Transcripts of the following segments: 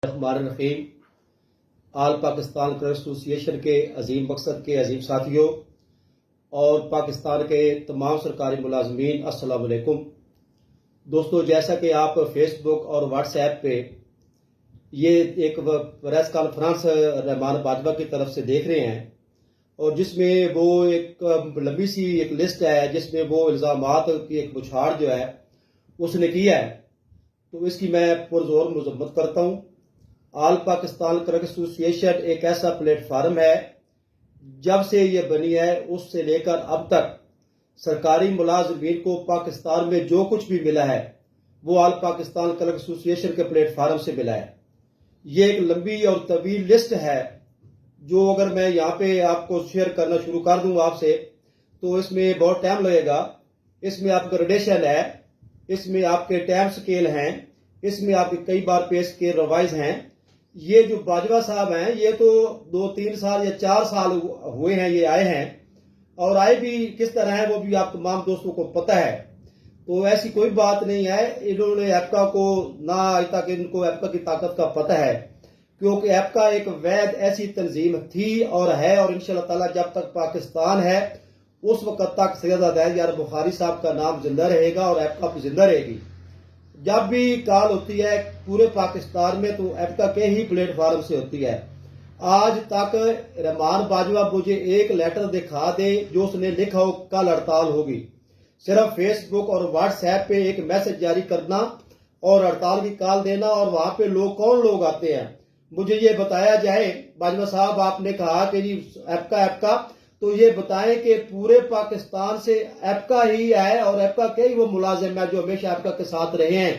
الرحمن الرحیم۔ آل پاکستان کرکٹ ایسوسی ایشن کے عظیم مقصد کے عظیم ساتھیوں اور پاکستان کے تمام سرکاری ملازمین، السلام علیکم دوستو۔ جیسا کہ آپ فیس بک اور واٹس ایپ پہ یہ ایک پریس کانفرنس رحمان باجوہ کی طرف سے دیکھ رہے ہیں، اور جس میں وہ ایک لمبی سی ایک لسٹ ہے جس میں وہ الزامات کی ایک بچھاڑ جو ہے اس نے کیا ہے، تو اس کی میں پرزور مذمت کرتا ہوں۔ آل پاکستان کرکٹ ایسوسی ایشن ایک ایسا پلیٹ فارم ہے، جب سے یہ بنی ہے اس سے لے کر اب تک سرکاری ملازمین کو پاکستان میں جو کچھ بھی ملا ہے وہ آل پاکستان کرکٹ ایسوسی ایشن کے پلیٹ فارم سے ملا ہے۔ یہ ایک لمبی اور طویل لسٹ ہے جو اگر میں یہاں پہ آپ کو شیئر کرنا شروع کر دوں آپ سے تو اس میں بہت ٹائم لگے گا۔ اس میں آپ کا گریڈیشن ہے، اس میں آپ کے ٹائم سکیل ہیں، اس میں آپ کے کئی بار پے سکیل ریوائز ہیں۔ یہ جو باجوہ صاحب ہیں یہ تو 2-3 سال یا 4 سال ہوئے ہیں یہ آئے ہیں، اور آئے بھی کس طرح ہیں وہ بھی آپ تمام دوستوں کو پتہ ہے۔ تو ایسی کوئی بات نہیں ہے، انہوں نے ایپکا کو نہ آج تک ان کو ایپکا کی طاقت کا پتہ ہے، کیونکہ ایپکا ایک وید ایسی تنظیم تھی اور ہے، اور انشاءاللہ تعالی جب تک پاکستان ہے اس وقت تک سید عدید یار بخاری صاحب کا نام زندہ رہے گا اور ایپکا بھی زندہ رہے گی۔ جب بھی کال ہوتی ہے پورے پاکستان میں تو ایپکا کے ہی پلیٹ فارم سے ہوتی ہے۔ آج تک رحمان باجوہ مجھے ایک لیٹر دکھا دے جو اس نے لکھا ہو کل ہڑتال ہوگی۔ صرف فیس بک اور واٹس ایپ پہ ایک میسج جاری کرنا اور ہڑتال کی کال دینا، اور وہاں پہ کون لوگ آتے ہیں مجھے یہ بتایا جائے۔ باجوہ صاحب آپ نے کہا کہ جی ایپکا، تو یہ بتائیں کہ پورے پاکستان سے ایپکا ہی ہے اور ایپکا کے ہی وہ ملازم ہیں جو ہمیشہ ایپکا کے ساتھ رہے ہیں،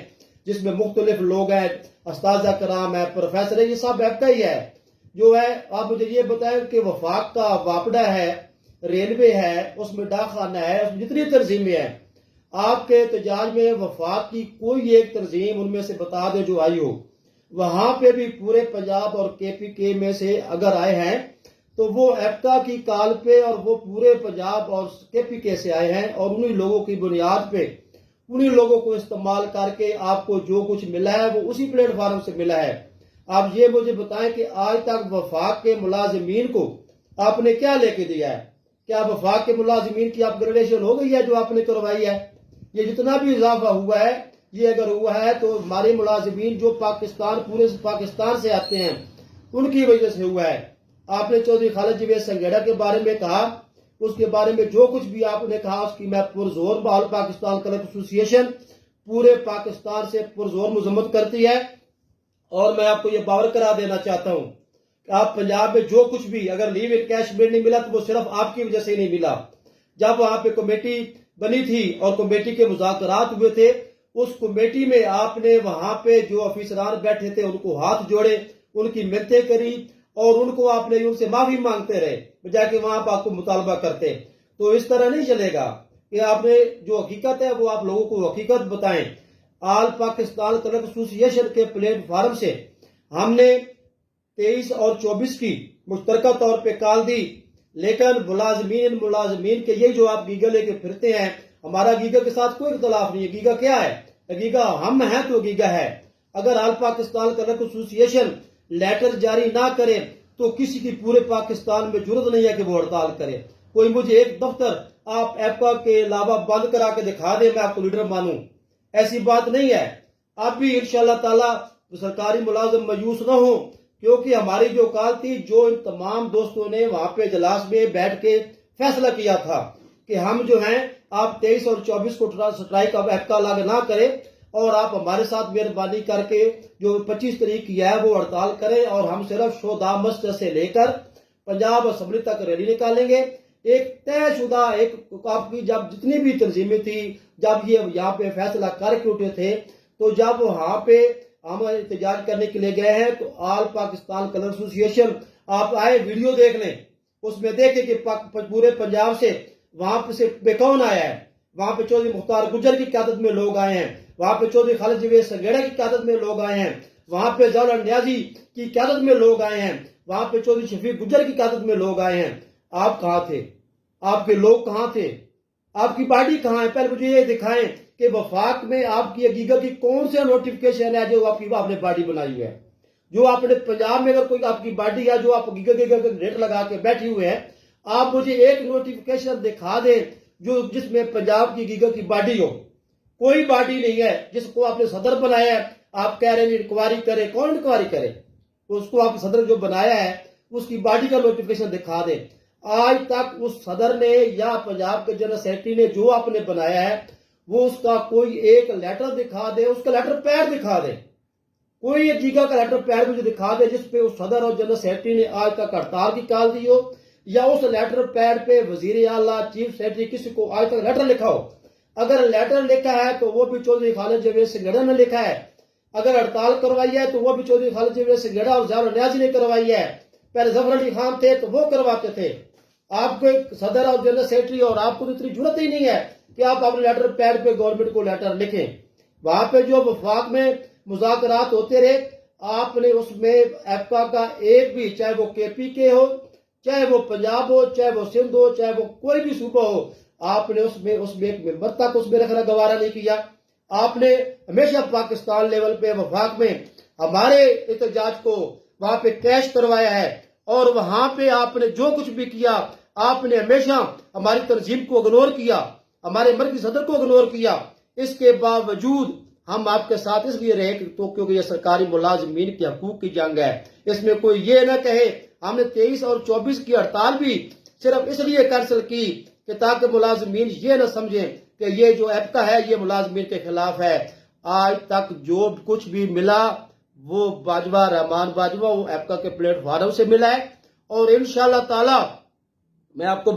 جس میں مختلف لوگ ہیں، اساتذہ کرام ہیں، پروفیسر ہیں، یہ سب ایپکا ہی ہے جو ہے۔ آپ مجھے یہ بتائیں کہ وفاق کا واپڈا ہے، ریلوے ہے، اس میں ڈاک خانہ ہے، اس میں جتنی تنظیمیں ہیں، آپ کے احتجاج میں وفاق کی کوئی ایک تنظیم ان میں سے بتا دے جو آئی ہو۔ وہاں پہ بھی پورے پنجاب اور کے پی کے میں سے اگر آئے ہیں تو وہ ایپکا کی کال پہ اور وہ پورے پنجاب اور کے پی کے سے آئے ہیں، اور انہی لوگوں کی بنیاد پہ انہی لوگوں کو استعمال کر کے آپ کو جو کچھ ملا ہے وہ اسی پلیٹ فارم سے ملا ہے۔ آپ یہ مجھے بتائیں کہ آج تک وفاق کے ملازمین کو آپ نے کیا لے کے دیا ہے؟ کیا وفاق کے ملازمین کی اپ گریڈیشن ہو گئی ہے جو آپ نے کروائی ہے؟ یہ جتنا بھی اضافہ ہوا ہے، یہ اگر ہوا ہے تو ہمارے ملازمین جو پورے پاکستان سے آتے ہیں ان کی وجہ سے ہوا ہے۔ آپ نے چودھری خالد جاوید سنگیڑا کے بارے میں کہا، اس کے بارے میں جو کچھ بھی آپ نے کہا اس کی میں پرزور آل پاکستان کرکٹ ایسوسی ایشن پورے پاکستان سے پرزور مذمت کرتی ہے، اور میں آپ کو یہ باور کرا دینا چاہتا ہوں کہ آپ پنجاب میں جو کچھ بھی اگر لیو انکیشمنٹ نہیں ملا تو وہ صرف آپ کی وجہ سے نہیں ملا۔ جب وہاں پہ کمیٹی بنی تھی اور کمیٹی کے مذاکرات ہوئے تھے، اس کمیٹی میں آپ نے وہاں پہ جو افسران بیٹھے تھے ان کو ہاتھ جوڑے، ان کی منتیں کری، اور ان کو آپ نے ان سے معافی مانگتے رہے بجائے کہ وہاں پہ آپ کو مطالبہ کرتے۔ تو اس طرح نہیں چلے گا کہ آپ نے جو حقیقت ہے وہ آپ لوگوں کو حقیقت بتائیں۔ آل پاکستان کرکٹ ایسوسی ایشن کے پلیٹ فارم سے ہم نے 23 اور 24 کی مشترکہ طور پہ کال دی، لیکن ملازمین کے یہ جو آپ گیگا لے کے پھرتے ہیں، ہمارا گیگا کے ساتھ کوئی اختلاف نہیں ہے۔ گیگا کیا ہے؟ گیگا ہم ہیں تو گیگا ہے۔ اگر آل پاکستان کرکٹ ایسوسی ایشن لیٹر جاری نہ کرے تو کسی کی پورے پاکستان میں جرت نہیں ہے کہ وہ ہڑتال کرے۔ کوئی مجھے ایک دفتر آپ ایپکا کے علاوہ بند کرا کے دکھا دے، میں آپ کو لیڈر مانوں، ایسی بات نہیں ہے۔ اب بھی انشاءاللہ تعالی سرکاری ملازم مایوس نہ ہوں، کیونکہ ہماری جو کال تھی، جو ان تمام دوستوں نے وہاں پہ اجلاس میں بیٹھ کے فیصلہ کیا تھا کہ ہم جو ہیں آپ 23 اور 24 کو سٹرائک اب ایپکا لاگو نہ کرے، اور آپ ہمارے ساتھ مہربانی کر کے جو 25 تاریخ کی ہے وہ ہڑتال کریں، اور ہم صرف شودا مسجد سے لے کر پنجاب اسمبلی تک ریلی نکالیں گے۔ ایک طے شدہ ایک آپ کی جب جتنی بھی تنظیمیں تھی، جب یہ یہاں پہ فیصلہ کر کے اٹھے تھے، تو جب وہاں پہ ہم احتجاج کرنے کے لیے گئے ہیں تو آل پاکستان کرکٹ ایسوسی ایشن آپ آئے ویڈیو دیکھ لیں، اس میں دیکھیں کہ پورے پنجاب سے وہاں پہ کون آیا ہے۔ وہاں پہ چودھری مختار گجر کی قیادت میں لوگ آئے ہیں، وہاں پہ چودھری خالد جاوید سنگیڑا کی قیادت میں لوگ آئے ہیں، وہاں پہ ضیاءالحق نیازی کی قیادت میں لوگ آئے ہیں، وہاں پہ چودھری شفیق گجر کی قیادت میں لوگ آئے ہیں۔ آپ کہاں تھے؟ آپ کے لوگ کہاں تھے؟ آپ کی باڈی کہاں ہے؟ پہلے مجھے یہ دکھائیں کہ وفاق میں آپ کی گیگا کی کون سے نوٹیفکیشن ہے جو آپ نے باڈی بنائی ہے۔ جو آپ نے پنجاب میں اگر کوئی آپ کی باڈی ہے جو آپ گیگا گیگا ریٹ لگا کے بیٹھی ہوئے ہیں، آپ مجھے ایک نوٹیفیکیشن دکھا دیں جس میں پنجاب کی گیگا کی باڈی ہو. کوئی باڈی نہیں ہے جس کو آپ نے صدر بنایا ہے. آپ کہہ رہے ہیں انکوائری کرے، کون انکوائری کرے؟ اس کو آپ صدر جو بنایا ہے اس کی باڈی کا نوٹیفیکیشن دکھا دیں. آج تک اس صدر نے یا پنجاب کے جنرل سیکرٹری نے جو آپ نے بنایا ہے وہ اس کا کوئی ایک لیٹر دکھا دے، اس کا لیٹر پیڈ دکھا دے. کوئی ایک گیگا کا لیٹر پیڈ مجھے دکھا دے جس پہ اس صدر اور جنرل سیکرٹری نے آج تک ہڑتال کی کال دی ہو، یا اس لیٹر پیڈ پہ وزیر اعلیٰ، چیف سیکرٹری کسی کو آج تک لیٹر لکھا ہو. اگر لیٹر لکھا ہے تو وہ بھی چودھری خالد جاوید سنگھڑا نے لکھا ہے. اگر ہڑتال کروائی ہے تو وہ بھی چودھری خالد جاوید سنگھڑا اور ظاہر نیازی نے کروائی ہے. پہلے ظفر علی خان تھے تو وہ کرواتے تھے. آپ کو ایک صدر اور جنرل سیکرٹری اور آپ کو اتنی ضرورت ہی نہیں ہے کہ آپ اپنے لیٹر پیڈ پہ گورنمنٹ کو لیٹر لکھیں. وہاں پہ جو وفاق میں مذاکرات ہوتے رہے، آپ نے اس میں ایپکا کا ایک بھی، چاہے وہ کے پی کے ہو، چاہے وہ پنجاب ہو، چاہے وہ سندھ ہو، چاہے وہ کوئی بھی صوبہ ہو، آپ نے اس میں ایک ممبر تک اس میں رکھنا گوارا نہیں کیا. آپ نے ہمیشہ پاکستان لیول پہ وفاق میں ہمارے احتجاج کو وہاں پہ کیش کروایا ہے، اور وہاں پہ آپ نے جو کچھ بھی کیا آپ نے ہمیشہ ہماری تنظیم کو اگنور کیا، ہمارے مرکزی صدر کو اگنور کیا. اس کے باوجود ہم آپ کے ساتھ اس لیے رہے کیونکہ یہ سرکاری ملازمین کے حقوق کی جنگ ہے. اس میں کوئی یہ نہ کہے ہم نے 23 اور 24 کی ہڑتال بھی صرف اس لیے کینسل کی کہ تاکہ ملازمین یہ نہ سمجھیں کہ یہ جو ایپکا ہے یہ ملازمین کے خلاف ہے. آج تک جو کچھ بھی ملا وہ باجوہ، رحمان باجوہ، وہ ایپکا کے پلیٹ فارم سے ملا ہے. اور انشاءاللہ تعالی میں آپ کو